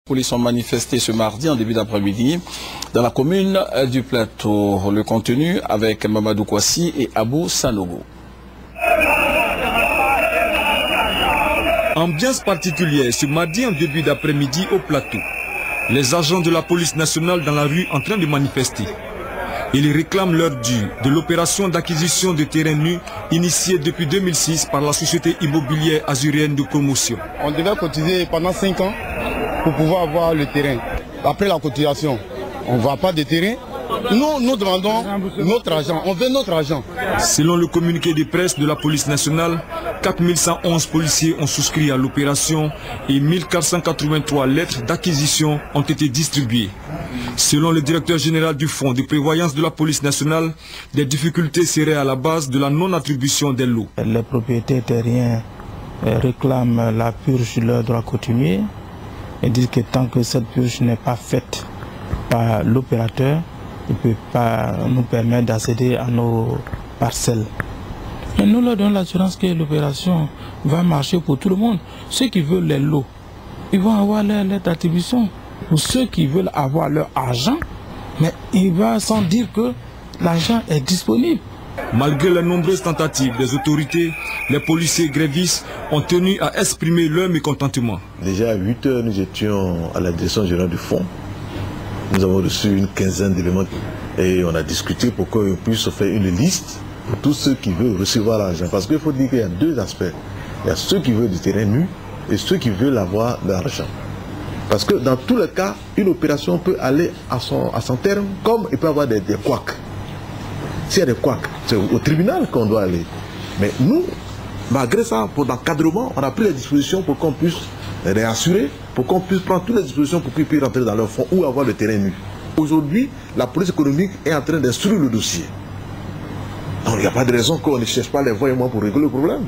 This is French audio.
Les polices ont manifesté ce mardi en début d'après-midi dans la commune du Plateau. Le contenu avec Mamadou Kouassi et Abou Sanogo. Ambiance particulière ce mardi en début d'après-midi au Plateau. Les agents de la police nationale dans la rue en train de manifester. Ils réclament leur dû de l'opération d'acquisition de terrains nus initiée depuis 2006 par la société immobilière azurienne de promotion. On devait cotiser pendant 5 ans pour pouvoir avoir le terrain. Après la cotisation, on ne voit pas de terrain. Nous demandons notre argent, on veut notre argent. Selon le communiqué de presse de la police nationale, 4111 policiers ont souscrit à l'opération et 1483 lettres d'acquisition ont été distribuées. Selon le directeur général du fonds de prévoyance de la police nationale, des difficultés seraient à la base de la non-attribution des lots. Les propriétaires terriens réclament la purge de leur droit coutumier et disent que tant que cette purge n'est pas faite par l'opérateur, il ne peut pas nous permettre d'accéder à nos parcelles. Et nous leur donnons l'assurance que l'opération va marcher pour tout le monde. Ceux qui veulent les lots, ils vont avoir leur lettre d'attribution. Pour ceux qui veulent avoir leur argent, mais il va sans dire que l'argent est disponible. Malgré les nombreuses tentatives des autorités, les policiers grévistes ont tenu à exprimer leur mécontentement. Déjà à 8 heures, nous étions à la direction générale du fonds. Nous avons reçu une quinzaine d'éléments et on a discuté pour qu'on puisse faire une liste pour tous ceux qui veulent recevoir l'argent. Parce qu'il faut dire qu'il y a deux aspects. Il y a ceux qui veulent du terrain nu et ceux qui veulent avoir de l'argent. Parce que dans tous les cas, une opération peut aller à son terme comme il peut y avoir des couacs. S'il y a des couacs, c'est au tribunal qu'on doit aller. Mais nous, malgré ça, pour l'encadrement, on a pris les dispositions pour qu'on puisse réassurer, pour qu'on puisse prendre toutes les dispositions pour qu'ils puissent rentrer dans leur fonds ou avoir le terrain nu. Aujourd'hui, la police économique est en train d'instruire le dossier. Donc il n'y a pas de raison qu'on ne cherche pas les voies et moyens pour régler le problème.